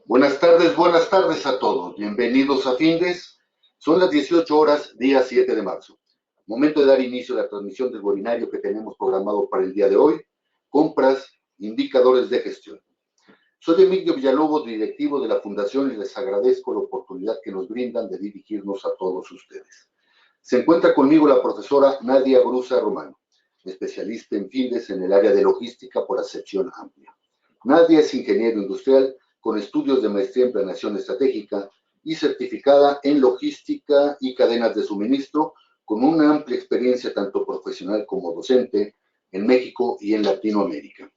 Buenas tardes a todos. Bienvenidos a Findes. Son las 18 horas, día 7 de marzo. Momento de dar inicio a la transmisión del webinario que tenemos programado para el día de hoy. Compras, indicadores de gestión. Soy Emilio Villalobos, directivo de la Fundación, y les agradezco la oportunidad que nos brindan de dirigirnos a todos ustedes. Se encuentra conmigo la profesora Nadia Brusa Romano, especialista en Findes en el área de logística por acepción amplia. Nadia es ingeniero industrial con estudios de maestría en planeación estratégica y certificada en logística y cadenas de suministro, con una amplia experiencia tanto profesional como docente en México y en Latinoamérica.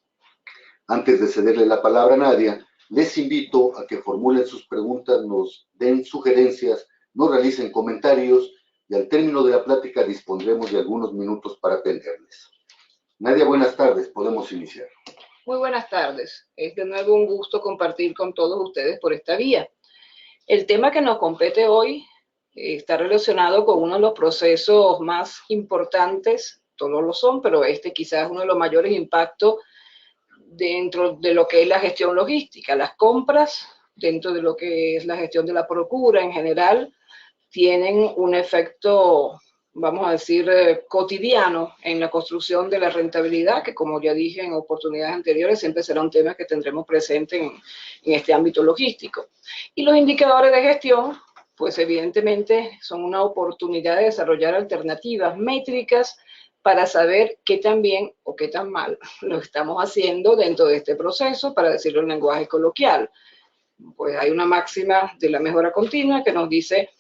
Antes de cederle la palabra a Nadia, les invito a que formulen sus preguntas, nos den sugerencias, nos realicen comentarios y al término de la plática dispondremos de algunos minutos para atenderles. Nadia, buenas tardes, podemos iniciar. Muy buenas tardes. Es de nuevo un gusto compartir con todos ustedes por esta vía. El tema que nos compete hoy está relacionado con uno de los procesos más importantes, todos lo son, pero este quizás es uno de los mayores impactos dentro de lo que es la gestión logística. Las compras, dentro de lo que es la gestión de la procura en general, tienen un efecto, vamos a decir, cotidiano en la construcción de la rentabilidad, que como ya dije en oportunidades anteriores, siempre será un tema que tendremos presente en este ámbito logístico. Y los indicadores de gestión, pues evidentemente son una oportunidad de desarrollar alternativas métricas para saber qué tan bien o qué tan mal lo estamos haciendo dentro de este proceso, para decirlo en lenguaje coloquial. Pues hay una máxima de la mejora continua que nos dice: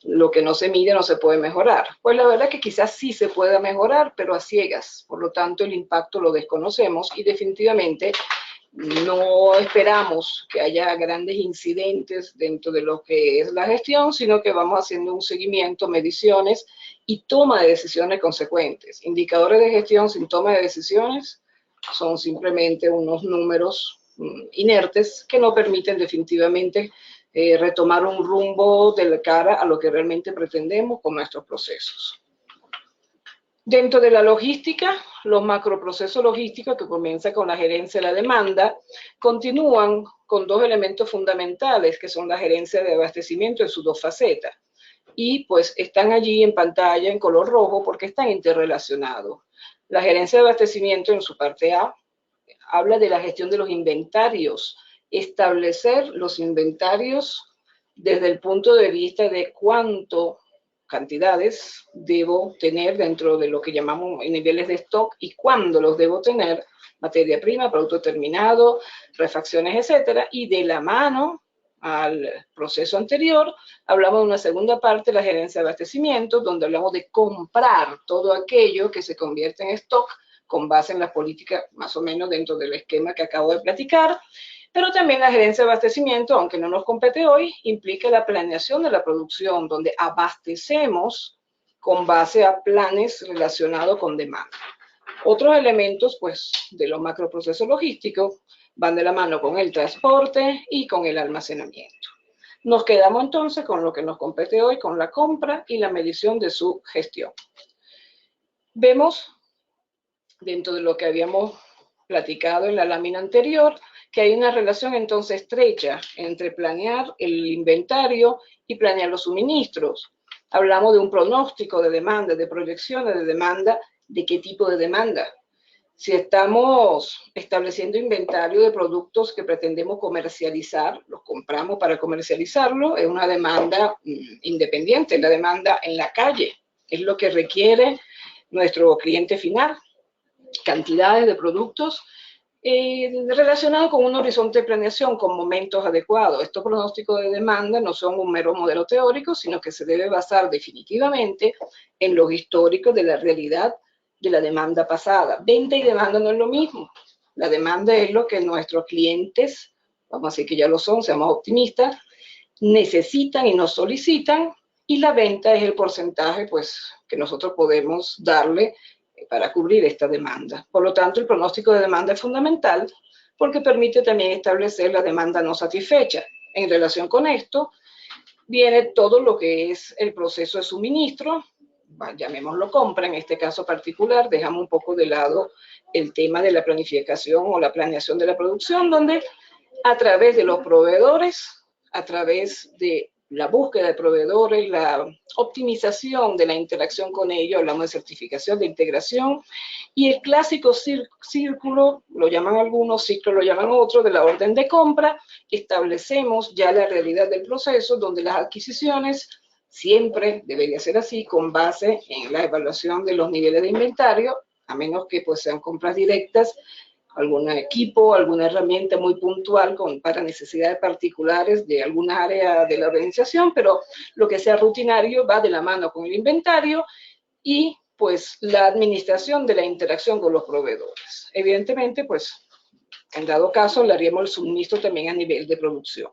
lo que no se mide no se puede mejorar. Pues la verdad es que quizás sí se pueda mejorar, pero a ciegas. Por lo tanto, el impacto lo desconocemos y definitivamente no esperamos que haya grandes incidentes dentro de lo que es la gestión, sino que vamos haciendo un seguimiento, mediciones y toma de decisiones consecuentes. Indicadores de gestión sin toma de decisiones son simplemente unos números inertes que no permiten definitivamente retomar un rumbo de cara a lo que realmente pretendemos con nuestros procesos. Dentro de la logística, los macroprocesos logísticos, que comienzan con la gerencia de la demanda, continúan con dos elementos fundamentales, que son la gerencia de abastecimiento en sus dos facetas. Y pues están allí en pantalla en color rojo porque están interrelacionados. La gerencia de abastecimiento en su parte A habla de la gestión de los inventarios, establecer los inventarios desde el punto de vista de cuánto cantidades debo tener dentro de lo que llamamos niveles de stock y cuándo los debo tener, materia prima, producto terminado, refacciones, etcétera, y de la mano al proceso anterior, hablamos de una segunda parte, la gerencia de abastecimiento, donde hablamos de comprar todo aquello que se convierte en stock con base en las políticas más o menos dentro del esquema que acabo de platicar. Pero también la gerencia de abastecimiento, aunque no nos compete hoy, implica la planeación de la producción, donde abastecemos con base a planes relacionados con demanda. Otros elementos, pues, de los macroprocesos logísticos van de la mano con el transporte y con el almacenamiento. Nos quedamos entonces con lo que nos compete hoy, con la compra y la medición de su gestión. Vemos, dentro de lo que habíamos platicado en la lámina anterior, que hay una relación entonces estrecha entre planear el inventario y planear los suministros. Hablamos de un pronóstico de demanda, de proyecciones de demanda, de qué tipo de demanda. Si estamos estableciendo inventario de productos que pretendemos comercializar, los compramos para comercializarlo, es una demanda independiente, la demanda en la calle, es lo que requiere nuestro cliente final, cantidades de productos relacionados con un horizonte de planeación, con momentos adecuados. Estos pronósticos de demanda no son un mero modelo teórico, sino que se debe basar definitivamente en los históricos de la realidad de la demanda pasada. Venta y demanda no es lo mismo. La demanda es lo que nuestros clientes, vamos a decir que ya lo son, seamos optimistas, necesitan y nos solicitan, y la venta es el porcentaje pues, que nosotros podemos darle para cubrir esta demanda. Por lo tanto, el pronóstico de demanda es fundamental porque permite también establecer la demanda no satisfecha. En relación con esto, viene todo lo que es el proceso de suministro, llamémoslo compra en este caso particular, dejamos un poco de lado el tema de la planificación o la planeación de la producción, donde a través de los proveedores, a través de la búsqueda de proveedores, la optimización de la interacción con ellos, hablamos de certificación, de integración, y el clásico círculo, lo llaman algunos, ciclo lo llaman otros, de la orden de compra. Establecemos ya la realidad del proceso, donde las adquisiciones siempre debería ser así, con base en la evaluación de los niveles de inventario, a menos que pues sean compras directas, algún equipo, alguna herramienta muy puntual para necesidades particulares de alguna área de la organización, pero lo que sea rutinario va de la mano con el inventario y pues la administración de la interacción con los proveedores. Evidentemente, pues en dado caso le haríamos el suministro también a nivel de producción.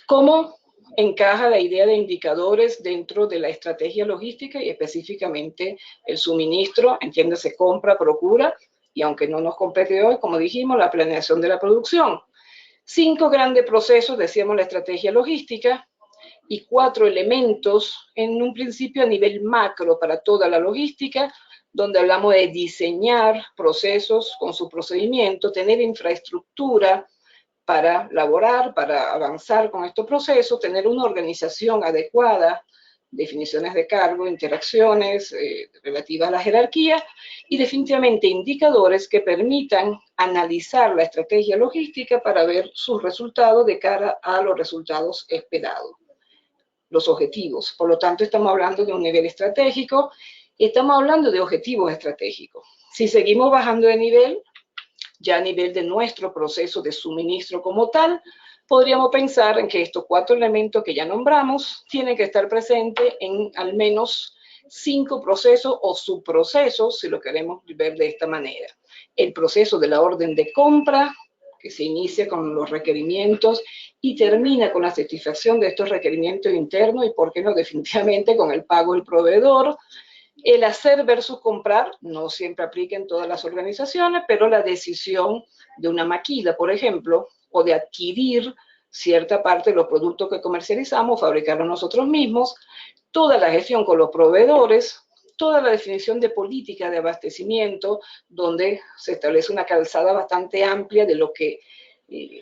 ¿Cómo encaja la idea de indicadores dentro de la estrategia logística y específicamente el suministro? Entiéndase, compra, procura, y aunque no nos compete hoy, como dijimos, la planeación de la producción. 5 grandes procesos, decíamos, la estrategia logística, y 4 elementos, en un principio a nivel macro para toda la logística, donde hablamos de diseñar procesos con su procedimiento, tener infraestructura para laborar, para avanzar con estos procesos, tener una organización adecuada, definiciones de cargo, interacciones relativas a la jerarquía y definitivamente indicadores que permitan analizar la estrategia logística para ver sus resultados de cara a los resultados esperados, los objetivos. Por lo tanto, estamos hablando de un nivel estratégico, estamos hablando de objetivos estratégicos. Si seguimos bajando de nivel, ya a nivel de nuestro proceso de suministro como tal, podríamos pensar en que estos 4 elementos que ya nombramos tienen que estar presentes en al menos 5 procesos o subprocesos, si lo queremos ver de esta manera. El proceso de la orden de compra, que se inicia con los requerimientos y termina con la satisfacción de estos requerimientos internos y, por qué no, definitivamente con el pago del proveedor. El hacer versus comprar no siempre aplica en todas las organizaciones, pero la decisión de una maquila, por ejemplo, o de adquirir cierta parte de los productos que comercializamos, fabricarlos nosotros mismos, toda la gestión con los proveedores, toda la definición de política de abastecimiento, donde se establece una calzada bastante amplia de lo que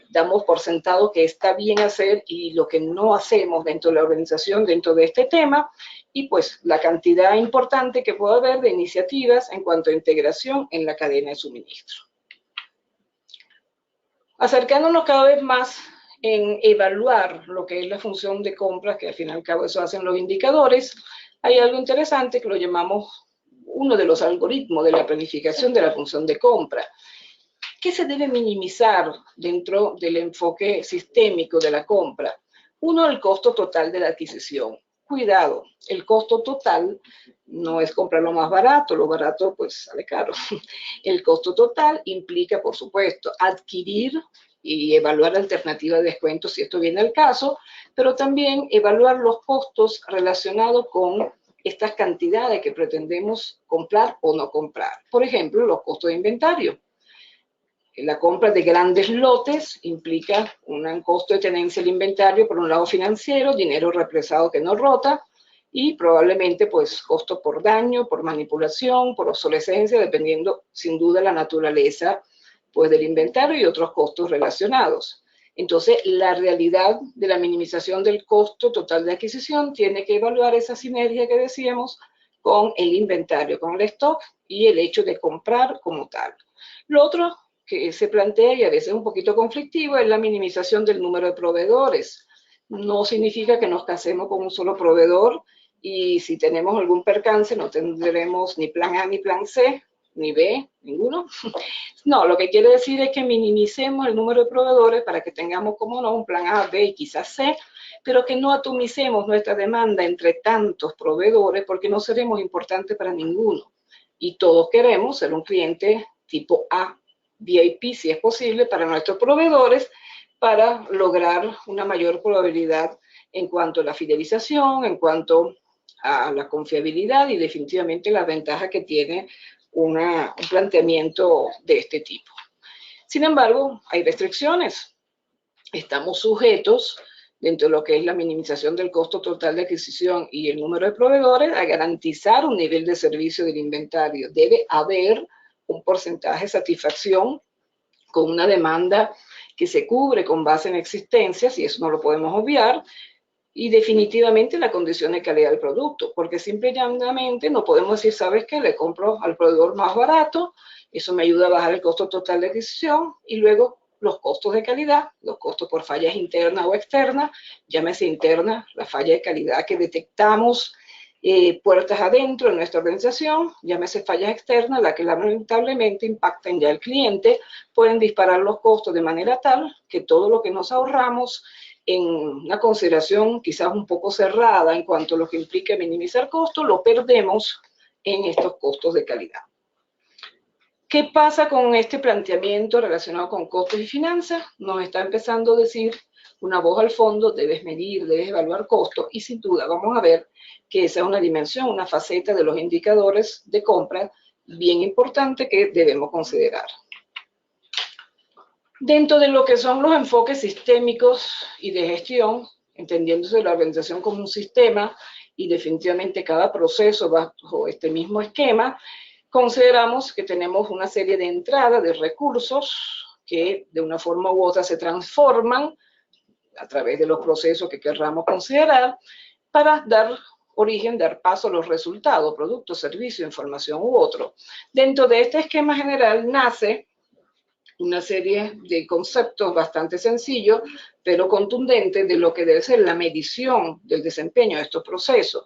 damos por sentado que está bien hacer y lo que no hacemos dentro de la organización, dentro de este tema, y pues la cantidad importante que puede haber de iniciativas en cuanto a integración en la cadena de suministro. Acercándonos cada vez más en evaluar lo que es la función de compras, que al fin y al cabo eso hacen los indicadores, hay algo interesante que lo llamamos uno de los algoritmos de la planificación de la función de compra. ¿Qué se debe minimizar dentro del enfoque sistémico de la compra? Uno, el costo total de la adquisición. Cuidado, el costo total no es comprar lo más barato, lo barato pues sale caro. El costo total implica, por supuesto, adquirir y evaluar alternativas de descuento si esto viene al caso, pero también evaluar los costos relacionados con estas cantidades que pretendemos comprar o no comprar. Por ejemplo, los costos de inventario. La compra de grandes lotes implica un costo de tenencia del inventario, por un lado financiero, dinero represado que no rota, y probablemente pues costo por daño, por manipulación, por obsolescencia, dependiendo sin duda la naturaleza pues del inventario y otros costos relacionados. Entonces, la realidad de la minimización del costo total de adquisición tiene que evaluar esa sinergia que decíamos con el inventario, con el stock y el hecho de comprar como tal. Lo otro que se plantea y a veces es un poquito conflictivo es la minimización del número de proveedores. No significa que nos casemos con un solo proveedor y si tenemos algún percance no tendremos ni plan A ni plan C, ni B, ninguno. No, lo que quiere decir es que minimicemos el número de proveedores para que tengamos, como no, un plan A, B y quizás C, pero que no atomicemos nuestra demanda entre tantos proveedores porque no seremos importantes para ninguno. Y todos queremos ser un cliente tipo A, VIP, si es posible, para nuestros proveedores, para lograr una mayor probabilidad en cuanto a la fidelización, en cuanto a la confiabilidad y definitivamente la ventaja que tiene un planteamiento de este tipo. Sin embargo, hay restricciones. Estamos sujetos, dentro de lo que es la minimización del costo total de adquisición y el número de proveedores, a garantizar un nivel de servicio del inventario. Debe haber un porcentaje de satisfacción con una demanda que se cubre con base en existencias, y eso no lo podemos obviar, y definitivamente la condición de calidad del producto, porque simple y llanamente no podemos decir, ¿sabes qué? Le compro al proveedor más barato, eso me ayuda a bajar el costo total de adquisición, y luego los costos de calidad, los costos por fallas internas o externas, llámese interna, la falla de calidad que detectamos puertas adentro en nuestra organización, llámese fallas externas, la que lamentablemente impactan ya al cliente, pueden disparar los costos de manera tal que todo lo que nos ahorramos en una consideración quizás un poco cerrada en cuanto a lo que implica minimizar costos, lo perdemos en estos costos de calidad. ¿Qué pasa con este planteamiento relacionado con costos y finanzas? Nos está empezando a decir una voz al fondo, debes medir, debes evaluar costos, y sin duda vamos a ver que esa es una dimensión, una faceta de los indicadores de compra bien importante que debemos considerar. Dentro de lo que son los enfoques sistémicos y de gestión, entendiéndose la organización como un sistema y definitivamente cada proceso bajo este mismo esquema, consideramos que tenemos una serie de entradas de recursos que de una forma u otra se transforman a través de los procesos que querramos considerar para dar origen, dar paso a los resultados, producto, servicio, información u otro. Dentro de este esquema general nace una serie de conceptos bastante sencillos, pero contundentes de lo que debe ser la medición del desempeño de estos procesos.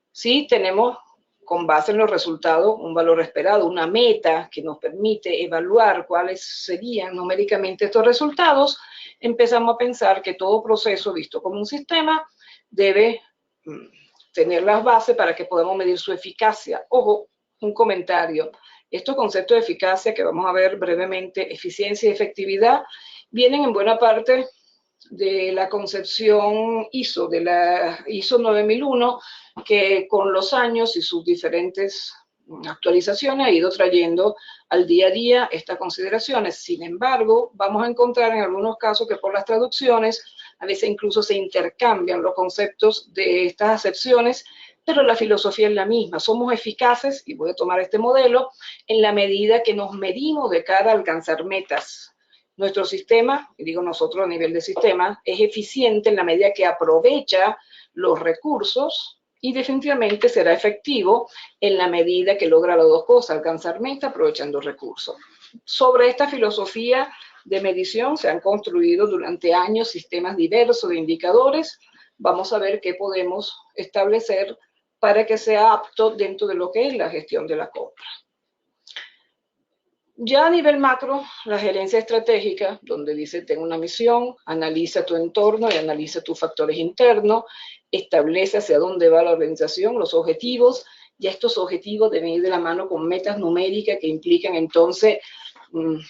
Sí, tenemos con base en los resultados un valor esperado, una meta que nos permite evaluar cuáles serían numéricamente estos resultados. Empezamos a pensar que todo proceso visto como un sistema debe tener las bases para que podamos medir su eficacia. Ojo, un comentario. Estos conceptos de eficacia que vamos a ver brevemente, eficiencia y efectividad, vienen en buena parte de la concepción ISO, de la ISO 9001, que con los años y sus diferentes actualizaciones ha ido trayendo al día a día estas consideraciones. Sin embargo, vamos a encontrar en algunos casos que por las traducciones a veces incluso se intercambian los conceptos de estas acepciones, pero la filosofía es la misma. Somos eficaces, y voy a tomar este modelo, en la medida que nos medimos de cara a alcanzar metas. Nuestro sistema, y digo nosotros a nivel de sistema, es eficiente en la medida que aprovecha los recursos y definitivamente será efectivo en la medida que logra las dos cosas, alcanzar metas aprovechando recursos. Sobre esta filosofía de medición se han construido durante años sistemas diversos de indicadores. Vamos a ver qué podemos establecer para que sea apto dentro de lo que es la gestión de la compra. Ya a nivel macro, la gerencia estratégica, donde dice ten una misión, analiza tu entorno y analiza tus factores internos, establece hacia dónde va la organización, los objetivos, y estos objetivos deben ir de la mano con metas numéricas que implican entonces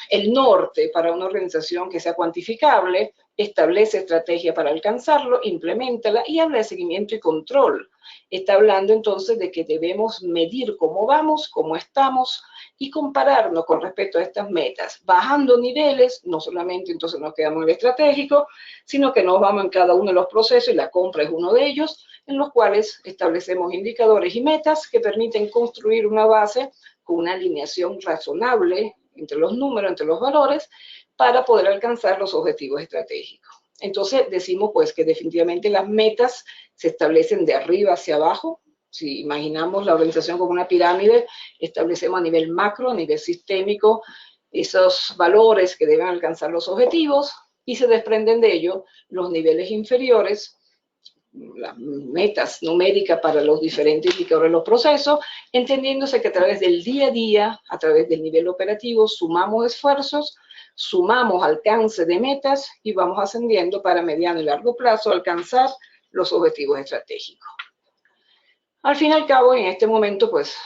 el norte para una organización que sea cuantificable, establece estrategia para alcanzarlo, implementala y habla de seguimiento y control. Está hablando entonces de que debemos medir cómo vamos, cómo estamos y compararnos con respecto a estas metas, bajando niveles, no solamente entonces nos quedamos en el estratégico, sino que nos vamos en cada uno de los procesos y la compra es uno de ellos, en los cuales establecemos indicadores y metas que permiten construir una base con una alineación razonable entre los números, entre los valores, para poder alcanzar los objetivos estratégicos. Entonces decimos pues que definitivamente las metas se establecen de arriba hacia abajo. Si imaginamos la organización como una pirámide, establecemos a nivel macro, a nivel sistémico, esos valores que deben alcanzar los objetivos y se desprenden de ello los niveles inferiores, las metas numéricas para los diferentes indicadores de los procesos, entendiéndose que a través del día a día, a través del nivel operativo, sumamos esfuerzos, sumamos alcance de metas y vamos ascendiendo para mediano y largo plazo alcanzar los objetivos estratégicos. Al fin y al cabo, en este momento, pues,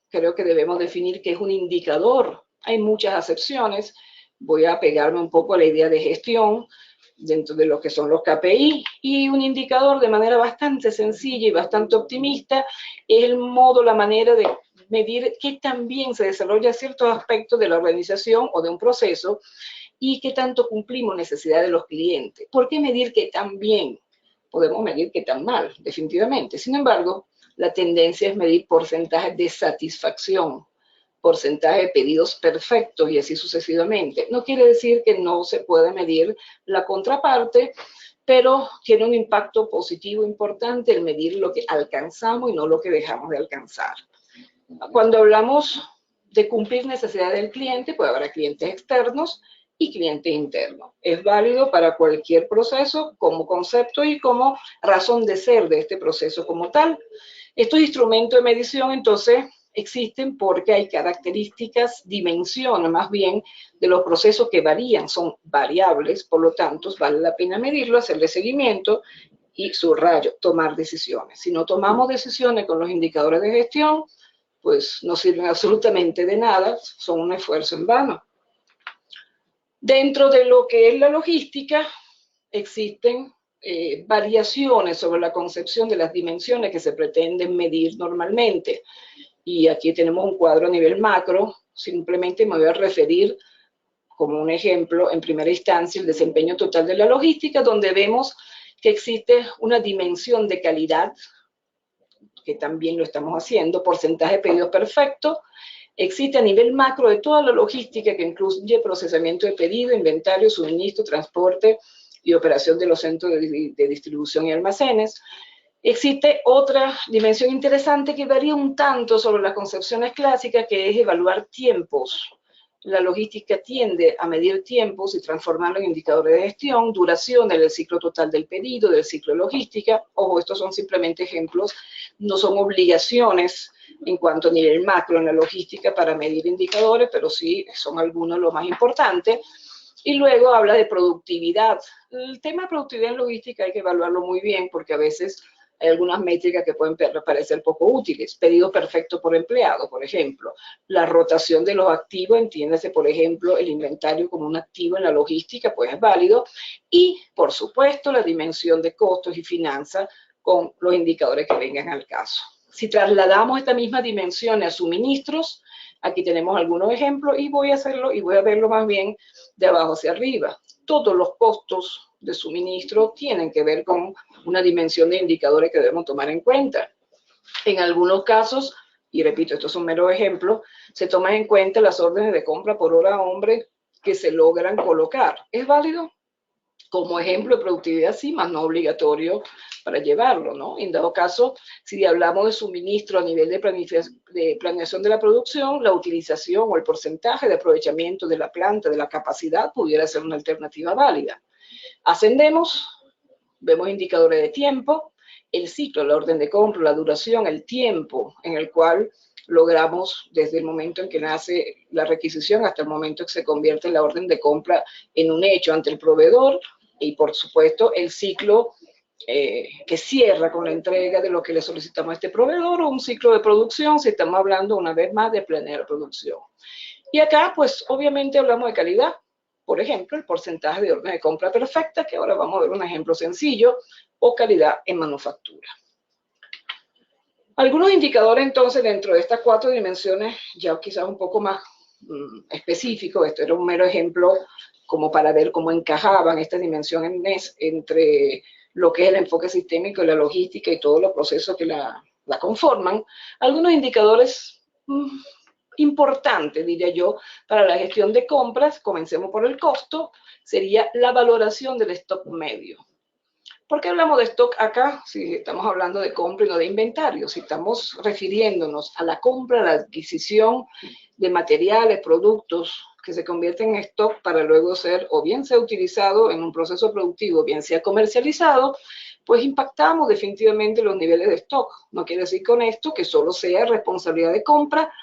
creo que debemos definir qué es un indicador. Hay muchas acepciones. Voy a pegarme un poco a la idea de gestión dentro de lo que son los KPI, y un indicador de manera bastante sencilla y bastante optimista es el modo, la manera de medir qué tan bien se desarrolla ciertos aspectos de la organización o de un proceso y qué tanto cumplimos necesidades de los clientes. ¿Por qué medir qué tan bien? Podemos medir qué tan mal, definitivamente. Sin embargo, la tendencia es medir porcentajes de satisfacción. porcentaje de pedidos perfectos y así sucesivamente. No quiere decir que no se pueda medir la contraparte, pero tiene un impacto positivo importante el medir lo que alcanzamos y no lo que dejamos de alcanzar. Cuando hablamos de cumplir necesidades del cliente, puede haber clientes externos y cliente interno. Es válido para cualquier proceso como concepto y como razón de ser de este proceso como tal. Estos instrumentos de medición, entonces, existen porque hay características, dimensiones más bien, de los procesos que varían, son variables, por lo tanto, vale la pena medirlo, hacerle seguimiento y, subrayo, tomar decisiones. Si no tomamos decisiones con los indicadores de gestión, pues no sirven absolutamente de nada, son un esfuerzo en vano. Dentro de lo que es la logística, existen variaciones sobre la concepción de las dimensiones que se pretenden medir normalmente. Y aquí tenemos un cuadro a nivel macro, simplemente me voy a referir como un ejemplo, en primera instancia, el desempeño total de la logística, donde vemos que existe una dimensión de calidad, que también lo estamos haciendo, porcentaje de pedidos perfecto. Existe a nivel macro de toda la logística que incluye procesamiento de pedido, inventario, suministro, transporte y operación de los centros de distribución y almacenes. Existe otra dimensión interesante que varía un tanto sobre las concepciones clásicas, que es evaluar tiempos. La logística tiende a medir tiempos y transformarlo en indicadores de gestión, duración del ciclo total del pedido, del ciclo de logística. Ojo, estos son simplemente ejemplos, no son obligaciones en cuanto a nivel macro en la logística para medir indicadores, pero sí son algunos los más importantes. Y luego habla de productividad. El tema de productividad en logística hay que evaluarlo muy bien porque a veces hay algunas métricas que pueden parecer poco útiles. Pedido perfecto por empleado, por ejemplo. La rotación de los activos, entiéndase, por ejemplo, el inventario como un activo en la logística, pues es válido. Y, por supuesto, la dimensión de costos y finanzas con los indicadores que vengan al caso. Si trasladamos esta misma dimensión a suministros, aquí tenemos algunos ejemplos y voy a verlo más bien de abajo hacia arriba. Todos los costos de suministro tienen que ver con una dimensión de indicadores que debemos tomar en cuenta. En algunos casos, y repito, estos son meros ejemplos, se toman en cuenta las órdenes de compra por hora hombre que se logran colocar. ¿Es válido? Como ejemplo de productividad, sí, más no obligatorio para llevarlo, ¿no? En dado caso, si hablamos de suministro a nivel de planeación de la producción, la utilización o el porcentaje de aprovechamiento de la planta, de la capacidad, pudiera ser una alternativa válida. Ascendemos, vemos indicadores de tiempo, el ciclo, la orden de compra, la duración, el tiempo en el cual logramos desde el momento en que nace la requisición hasta el momento en que se convierte la orden de compra en un hecho ante el proveedor, y por supuesto el ciclo que cierra con la entrega de lo que le solicitamos a este proveedor, o un ciclo de producción si estamos hablando una vez más de planear producción. Y acá pues obviamente hablamos de calidad. Por ejemplo, el porcentaje de orden de compra perfecta, que ahora vamos a ver un ejemplo sencillo, o calidad en manufactura. Algunos indicadores entonces dentro de estas 4 dimensiones, ya quizás un poco más específicos. Esto era un mero ejemplo como para ver cómo encajaban estas dimensiones entre lo que es el enfoque sistémico y la logística y todos los procesos que la conforman. Algunos indicadores importante, diría yo, para la gestión de compras, comencemos por el costo, sería la valoración del stock medio. ¿Por qué hablamos de stock acá? Si estamos hablando de compra y no de inventario, si estamos refiriéndonos a la compra, a la adquisición de materiales, productos que se convierten en stock para luego ser, o bien sea utilizado en un proceso productivo, o bien sea comercializado, pues impactamos definitivamente los niveles de stock. No quiere decir con esto que solo sea responsabilidad de compra,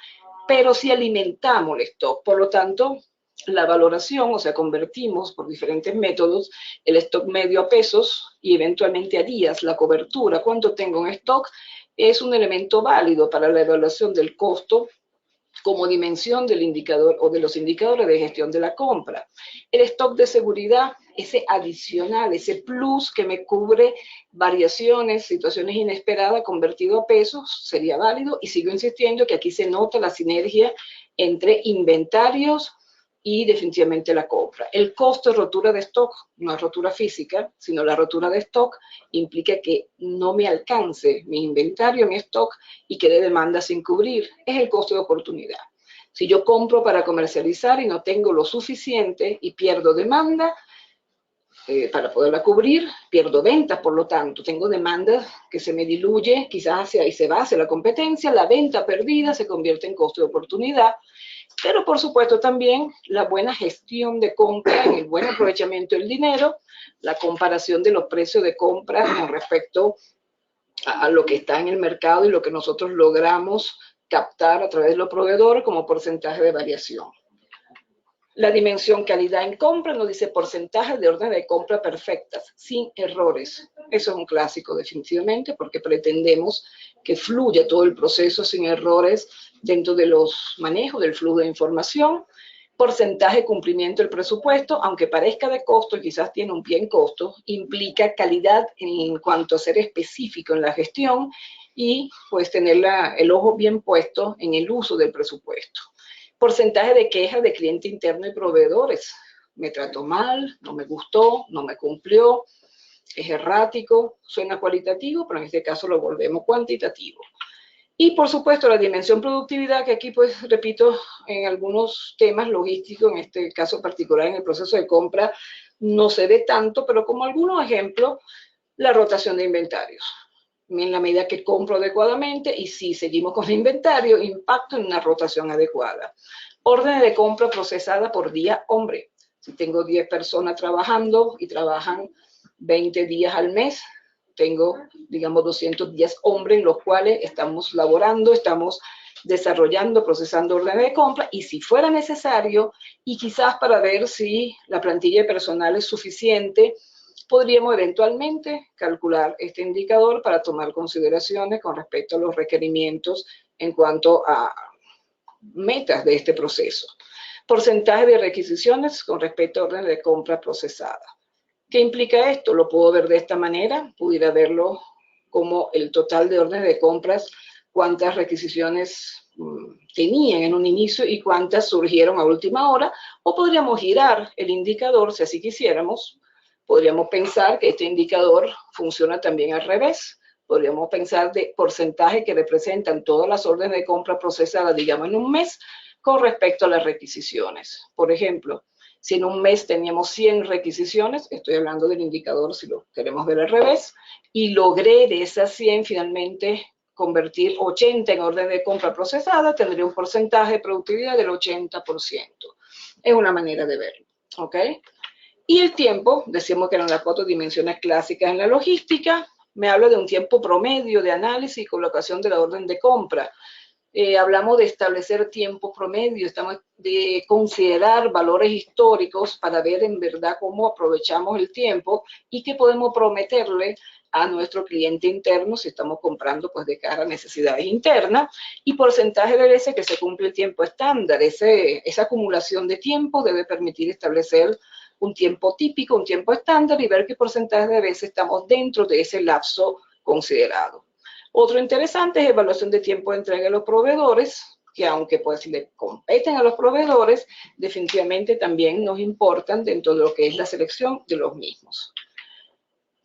pero sí alimentamos el stock. Por lo tanto, la valoración, o sea, convertimos por diferentes métodos el stock medio a pesos y eventualmente a días, la cobertura, cuánto tengo en stock, es un elemento válido para la evaluación del costo como dimensión del indicador o de los indicadores de gestión de la compra. El stock de seguridad, ese adicional, ese plus que me cubre variaciones, situaciones inesperadas, convertido a pesos, sería válido. Y sigo insistiendo que aquí se nota la sinergia entre inventarios y definitivamente la compra. El costo de rotura de stock, no es rotura física, sino la rotura de stock, implica que no me alcance mi inventario, mi stock, y quede demanda sin cubrir. Es el costo de oportunidad. Si yo compro para comercializar y no tengo lo suficiente y pierdo demanda, para poderla cubrir, pierdo ventas, por lo tanto, tengo demanda que se me diluye, quizás hacia ahí se va hacia la competencia, la venta perdida se convierte en costo de oportunidad, pero por supuesto también la buena gestión de compra, el buen aprovechamiento del dinero, la comparación de los precios de compra con respecto a lo que está en el mercado y lo que nosotros logramos captar a través de los proveedores como porcentaje de variación. La dimensión calidad en compra nos dice porcentaje de órdenes de compra perfectas, sin errores. Eso es un clásico definitivamente porque pretendemos que fluya todo el proceso sin errores dentro de los manejos del flujo de información. Porcentaje de cumplimiento del presupuesto, aunque parezca de costo y quizás tiene un pie en costo, implica calidad en cuanto a ser específico en la gestión y pues tener el ojo bien puesto en el uso del presupuesto. Porcentaje de quejas de cliente interno y proveedores. Me trató mal, no me gustó, no me cumplió, es errático, suena cualitativo, pero en este caso lo volvemos cuantitativo. Y por supuesto la dimensión productividad, que aquí pues repito, en algunos temas logísticos, en este caso particular en el proceso de compra, no se ve tanto, pero como algunos ejemplos, la rotación de inventarios. En la medida que compro adecuadamente y si seguimos con el inventario, impacto en una rotación adecuada. Órdenes de compra procesada por día hombre. Si tengo 10 personas trabajando y trabajan 20 días al mes, tengo, digamos, 210 hombres en los cuales estamos laborando, estamos desarrollando, procesando órdenes de compra y si fuera necesario y quizás para ver si la plantilla de personal es suficiente, podríamos eventualmente calcular este indicador para tomar consideraciones con respecto a los requerimientos en cuanto a metas de este proceso. Porcentaje de requisiciones con respecto a órdenes de compra procesada. ¿Qué implica esto? Lo puedo ver de esta manera, pudiera verlo como el total de órdenes de compras, cuántas requisiciones tenían en un inicio y cuántas surgieron a última hora, o podríamos girar el indicador si así quisiéramos. Podríamos pensar que este indicador funciona también al revés. Podríamos pensar de porcentaje que representan todas las órdenes de compra procesadas, digamos, en un mes, con respecto a las requisiciones. Por ejemplo, si en un mes teníamos 100 requisiciones, estoy hablando del indicador si lo queremos ver al revés, y logré de esas 100 finalmente convertir 80 en orden de compra procesada, tendría un porcentaje de productividad del 80%. Es una manera de verlo, ¿ok? Y el tiempo, decíamos que eran las 4 dimensiones clásicas en la logística, me habla de un tiempo promedio de análisis y colocación de la orden de compra. Hablamos de establecer tiempo promedio, estamos de considerar valores históricos para ver en verdad cómo aprovechamos el tiempo y qué podemos prometerle a nuestro cliente interno si estamos comprando pues de cara a necesidades internas y porcentaje de veces que se cumple el tiempo estándar. Esa acumulación de tiempo debe permitir establecer un tiempo típico, un tiempo estándar y ver qué porcentaje de veces estamos dentro de ese lapso considerado. Otro interesante es evaluación de tiempo de entrega a los proveedores, que aunque pues le competen a los proveedores, definitivamente también nos importan dentro de lo que es la selección de los mismos.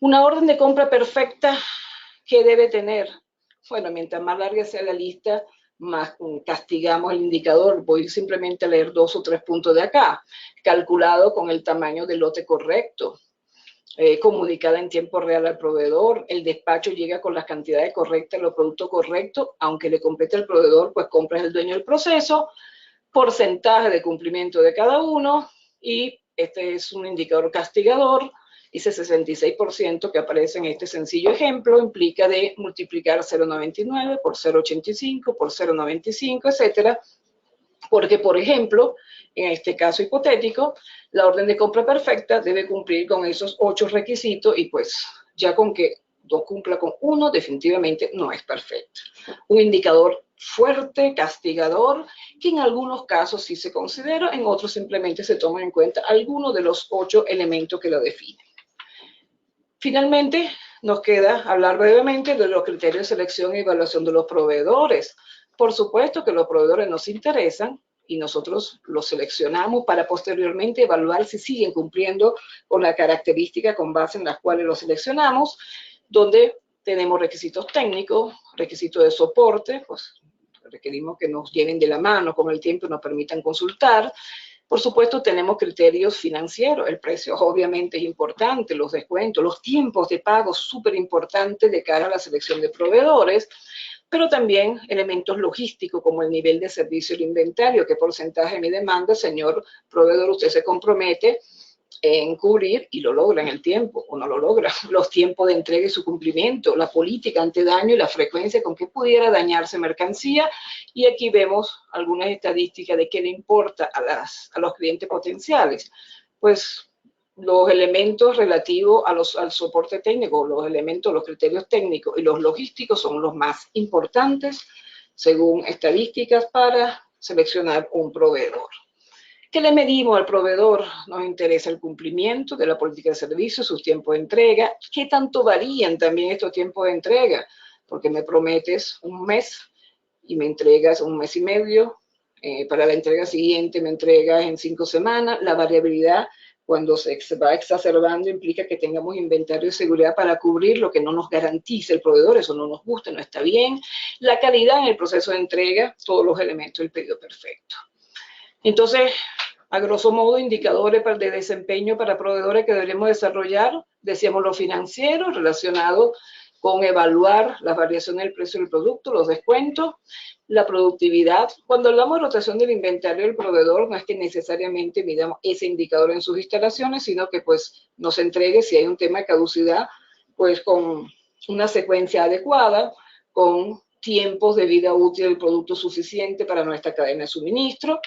Una orden de compra perfecta, ¿qué debe tener? Bueno, mientras más larga sea la lista, más castigamos el indicador. Voy simplemente a leer 2 o 3 puntos de acá. Calculado con el tamaño del lote correcto. Comunicada en tiempo real al proveedor, el despacho llega con las cantidades correctas, los productos correctos, aunque le compete al proveedor, pues compra es el dueño del proceso, porcentaje de cumplimiento de cada uno, y este es un indicador castigador, ese 66% que aparece en este sencillo ejemplo implica de multiplicar 0,99 por 0,85 por 0,95, etcétera, porque, por ejemplo, en este caso hipotético, la orden de compra perfecta debe cumplir con esos 8 requisitos y pues ya con que no cumpla con uno, definitivamente no es perfecto. Un indicador fuerte, castigador, que en algunos casos sí se considera, en otros simplemente se toman en cuenta algunos de los 8 elementos que lo definen. Finalmente, nos queda hablar brevemente de los criterios de selección y evaluación de los proveedores. Por supuesto que los proveedores nos interesan y nosotros los seleccionamos para posteriormente evaluar si siguen cumpliendo con la característica con base en las cuales los seleccionamos, donde tenemos requisitos técnicos, requisitos de soporte, pues requerimos que nos lleven de la mano con el tiempo y nos permitan consultar. Por supuesto, tenemos criterios financieros, el precio obviamente es importante, los descuentos, los tiempos de pago súper importantes de cara a la selección de proveedores, pero también elementos logísticos como el nivel de servicio del inventario, qué porcentaje de mi demanda, señor proveedor, usted se compromete en cubrir y lo logra en el tiempo o no lo logra, los tiempos de entrega y su cumplimiento, la política ante daño y la frecuencia con que pudiera dañarse mercancía. Y aquí vemos algunas estadísticas de qué le importa a los clientes potenciales. Pues los elementos relativos al soporte técnico, los elementos, los criterios técnicos y los logísticos son los más importantes según estadísticas para seleccionar un proveedor. ¿Qué le medimos al proveedor? Nos interesa el cumplimiento de la política de servicio, sus tiempos de entrega. ¿Qué tanto varían también estos tiempos de entrega? Porque me prometes un mes y me entregas un mes y medio. Para la entrega siguiente me entregas en 5 semanas. La variabilidad, cuando se va exacerbando, implica que tengamos inventario de seguridad para cubrir lo que no nos garantiza el proveedor. Eso no nos gusta, no está bien. La calidad en el proceso de entrega, todos los elementos del pedido perfecto. Entonces, a grosso modo, indicadores de desempeño para proveedores que deberemos desarrollar, decíamos lo financiero relacionado con evaluar las variaciones del precio del producto, los descuentos, la productividad. Cuando hablamos de rotación del inventario del proveedor, no es que necesariamente midamos ese indicador en sus instalaciones, sino que pues nos entregue, si hay un tema de caducidad, pues con una secuencia adecuada, con tiempos de vida útil del producto suficiente para nuestra cadena de suministro.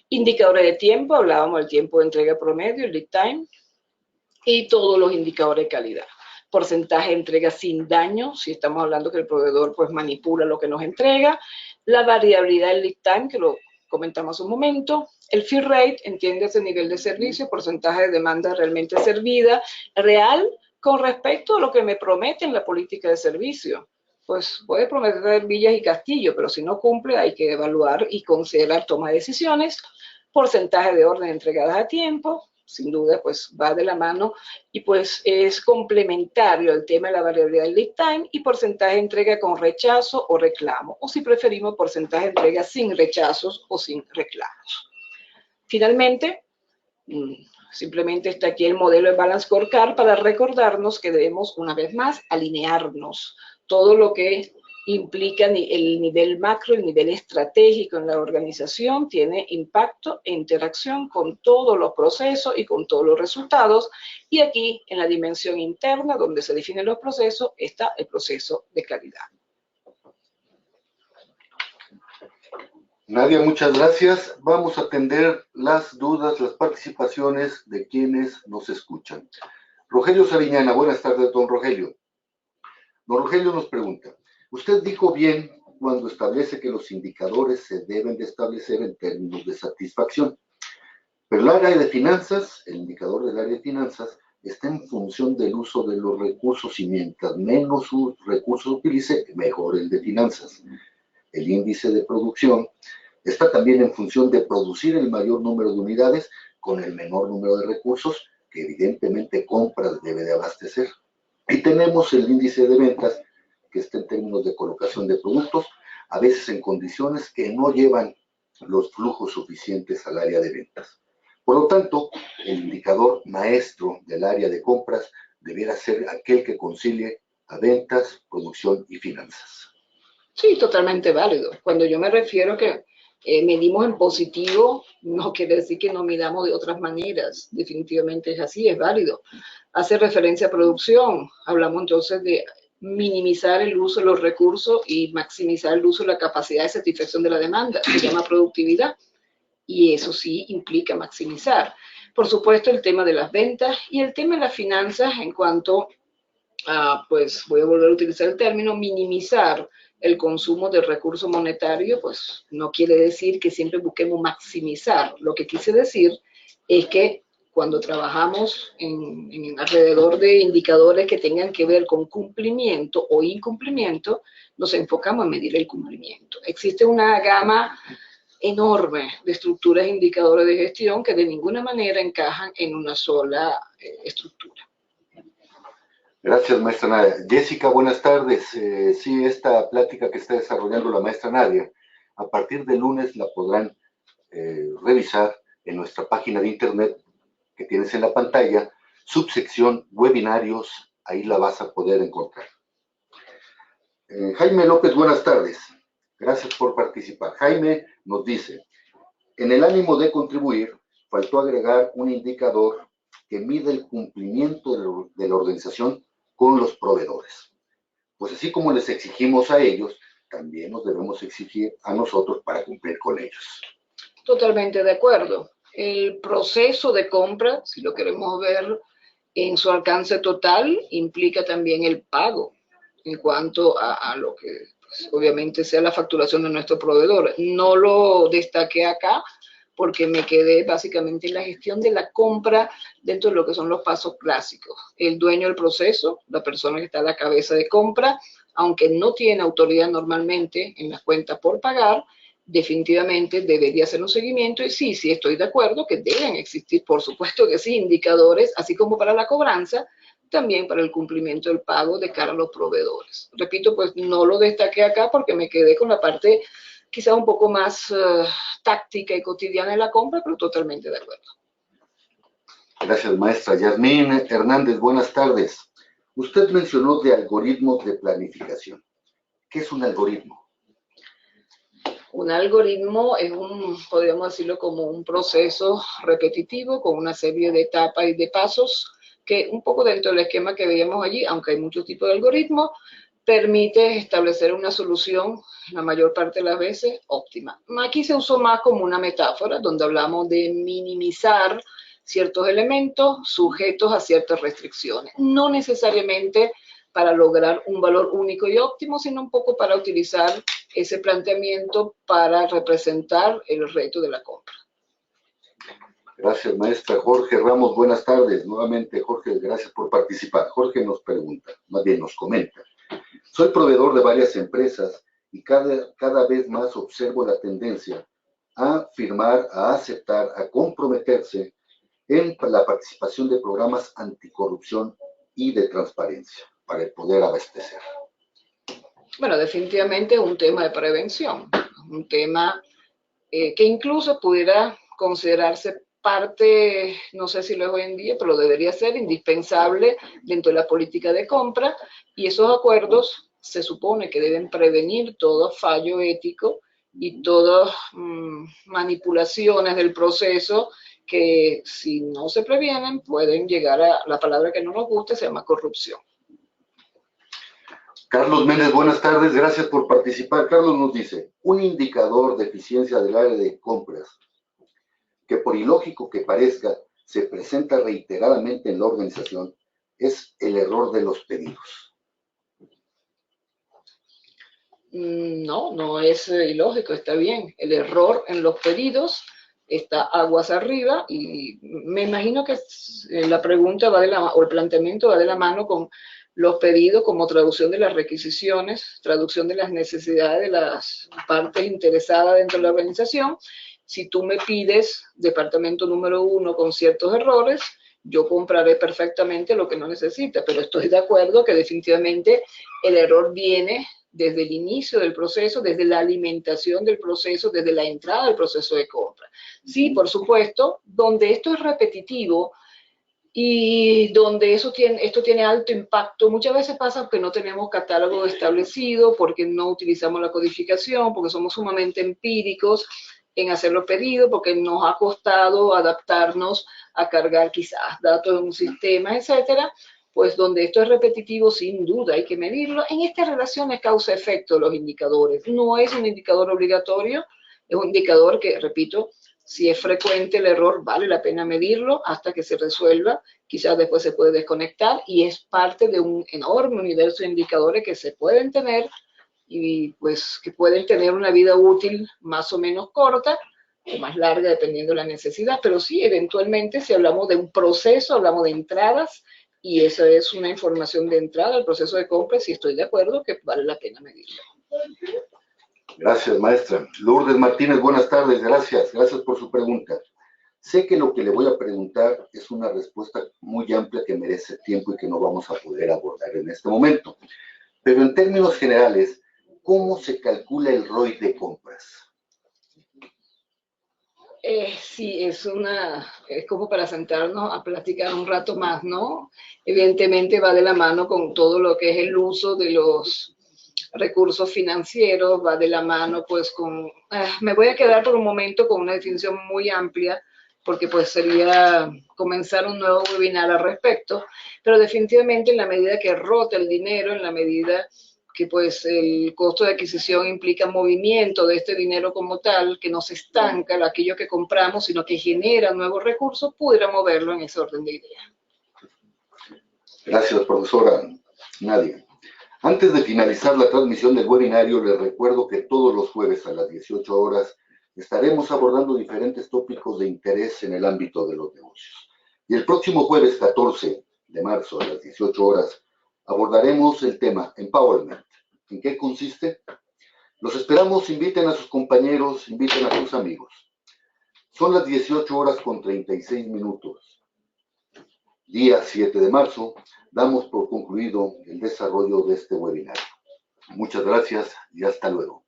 Indicadores de tiempo, hablábamos del tiempo de entrega promedio, el lead time, y todos los indicadores de calidad. Porcentaje de entrega sin daño, si estamos hablando que el proveedor pues manipula lo que nos entrega. La variabilidad del lead time, que lo comentamos un momento. El fill rate, entiéndase el nivel de servicio, porcentaje de demanda realmente servida, real con respecto a lo que me prometen la política de servicio. Pues puede prometer villas y castillos, pero si no cumple hay que evaluar y considerar toma de decisiones. Porcentaje de órdenes entregadas a tiempo, sin duda pues va de la mano y pues es complementario al tema de la variabilidad del lead time, y porcentaje de entrega con rechazo o reclamo, o si preferimos porcentaje de entrega sin rechazos o sin reclamos. Finalmente, simplemente está aquí el modelo de Balance Scorecard para recordarnos que debemos una vez más alinearnos todo lo que implica el nivel macro, el nivel estratégico en la organización, tiene impacto e interacción con todos los procesos y con todos los resultados. Y aquí, en la dimensión interna, donde se definen los procesos, está el proceso de calidad. Nadia, muchas gracias. Vamos a atender las dudas, las participaciones de quienes nos escuchan. Rogelio Sariñana, buenas tardes, don Rogelio. Don Rogelio nos pregunta, usted dijo bien cuando establece que los indicadores se deben de establecer en términos de satisfacción, pero el área de finanzas, el indicador del área de finanzas, está en función del uso de los recursos y mientras menos recursos utilice, mejor el de finanzas. El índice de producción está también en función de producir el mayor número de unidades con el menor número de recursos que evidentemente compras debe de abastecer. Y tenemos el índice de ventas, que está en términos de colocación de productos, a veces en condiciones que no llevan los flujos suficientes al área de ventas. Por lo tanto, el indicador maestro del área de compras debiera ser aquel que concilie a ventas, producción y finanzas. Sí, totalmente válido. Cuando yo me refiero a que medimos en positivo, no quiere decir que no midamos de otras maneras. Definitivamente es así, es válido. Hace referencia a producción. Hablamos entonces de minimizar el uso de los recursos y maximizar el uso de la capacidad de satisfacción de la demanda. Se llama productividad. Y eso sí implica maximizar. Por supuesto, el tema de las ventas y el tema de las finanzas en cuanto a, pues voy a volver a utilizar el término, minimizar el consumo de recursos monetarios, pues no quiere decir que siempre busquemos maximizar. Lo que quise decir es que cuando trabajamos en alrededor de indicadores que tengan que ver con cumplimiento o incumplimiento, nos enfocamos en medir el cumplimiento. Existe una gama enorme de estructuras e indicadores de gestión que de ninguna manera encajan en una sola estructura. Gracias, maestra Nadia. Jessica, buenas tardes. Sí, esta plática que está desarrollando la maestra Nadia A partir del lunes la podrán revisar en nuestra página de internet que tienes en la pantalla, subsección webinarios, ahí la vas a poder encontrar. Jaime López, buenas tardes. Gracias por participar. Jaime nos dice, en el ánimo de contribuir, faltó agregar un indicador que mide el cumplimiento de la organización con los proveedores. Pues así como les exigimos a ellos, también nos debemos exigir a nosotros para cumplir con ellos. Totalmente de acuerdo. El proceso de compra, si lo queremos ver en su alcance total, implica también el pago en cuanto a lo que pues, obviamente sea la facturación de nuestro proveedor. No lo destaqué acá porque me quedé básicamente en la gestión de la compra dentro de lo que son los pasos clásicos. El dueño del proceso, la persona que está a la cabeza de compra, aunque no tiene autoridad normalmente en las cuentas por pagar, definitivamente debería hacer un seguimiento y sí, estoy de acuerdo que deben existir, por supuesto que sí, indicadores, así como para la cobranza, también para el cumplimiento del pago de cara a los proveedores. Repito, pues no lo destaqué acá porque me quedé con la parte quizá un poco más táctica y cotidiana de la compra, pero totalmente de acuerdo. Gracias, maestra. Yasmín Hernández, buenas tardes. Usted mencionó de algoritmos de planificación. ¿Qué es un algoritmo? Un algoritmo es podríamos decirlo como un proceso repetitivo con una serie de etapas y de pasos que un poco dentro del esquema que veíamos allí, aunque hay muchos tipos de algoritmos, permite establecer una solución, la mayor parte de las veces, óptima. Aquí se usó más como una metáfora, donde hablamos de minimizar ciertos elementos sujetos a ciertas restricciones. No necesariamente para lograr un valor único y óptimo, sino un poco para utilizar ese planteamiento para representar el reto de la compra. Gracias, maestra. Jorge Ramos, buenas tardes. Nuevamente, Jorge, gracias por participar. Jorge nos pregunta, más bien nos comenta. Soy proveedor de varias empresas y cada vez más observo la tendencia a firmar, a aceptar, a comprometerse en la participación de programas anticorrupción y de transparencia para el poder abastecer. Bueno, definitivamente es un tema de prevención, un tema que incluso pudiera considerarse parte, no sé si lo es hoy en día, pero debería ser indispensable dentro de la política de compra, y esos acuerdos se supone que deben prevenir todo fallo ético y todas manipulaciones del proceso que si no se previenen pueden llegar a la palabra que no nos gusta, se llama corrupción. Carlos Méndez, buenas tardes, gracias por participar. Carlos nos dice, un indicador de eficiencia del área de compras que por ilógico que parezca, se presenta reiteradamente en la organización, es el error de los pedidos. No es ilógico, está bien. El error en los pedidos está aguas arriba y me imagino que la pregunta va o el planteamiento va de la mano con los pedidos como traducción de las requisiciones, traducción de las necesidades de las partes interesadas dentro de la organización. Si tú me pides departamento número 1 con ciertos errores, yo compraré perfectamente lo que no necesita, pero estoy de acuerdo que definitivamente el error viene desde el inicio del proceso, desde la alimentación del proceso, desde la entrada del proceso de compra. Sí, por supuesto, donde esto es repetitivo y donde esto tiene alto impacto, muchas veces pasa que no tenemos catálogo establecido, porque no utilizamos la codificación, porque somos sumamente empíricos en hacer los pedidos, porque nos ha costado adaptarnos a cargar quizás datos de un sistema, etcétera. Pues donde esto es repetitivo, sin duda hay que medirlo. En estas relaciones causa-efecto los indicadores. No es un indicador obligatorio, es un indicador que, repito, si es frecuente el error, vale la pena medirlo hasta que se resuelva. Quizás después se puede desconectar y es parte de un enorme universo de indicadores que se pueden tener y pues que pueden tener una vida útil más o menos corta o más larga dependiendo de la necesidad. Pero sí, eventualmente si hablamos de un proceso, hablamos de entradas, y esa es una información de entrada al proceso de compra, y estoy de acuerdo que vale la pena medirlo. Gracias, maestra. Lourdes Martínez, buenas tardes, gracias por su pregunta. Sé que lo que le voy a preguntar es una respuesta muy amplia que merece tiempo y que no vamos a poder abordar en este momento. Pero en términos generales, ¿cómo se calcula el ROI de compras? Sí, es como para sentarnos a platicar un rato más, ¿no? Evidentemente va de la mano con todo lo que es el uso de los recursos financieros, va de la mano pues con, me voy a quedar por un momento con una definición muy amplia, porque pues sería comenzar un nuevo webinar al respecto, pero definitivamente en la medida que rota el dinero, en la medida que pues el costo de adquisición implica movimiento de este dinero como tal, que no se estanca aquello que compramos, sino que genera nuevos recursos, pudiera moverlo en ese orden de ideas. Gracias, profesora Nadia. Antes de finalizar la transmisión del webinario, les recuerdo que todos los jueves a las 18 horas estaremos abordando diferentes tópicos de interés en el ámbito de los negocios. Y el próximo jueves 14 de marzo a las 18 horas abordaremos el tema Empowerment. ¿En qué consiste? Los esperamos, inviten a sus compañeros, inviten a sus amigos. Son las 18 horas con 36 minutos. Día 7 de marzo, damos por concluido el desarrollo de este webinar. Muchas gracias y hasta luego.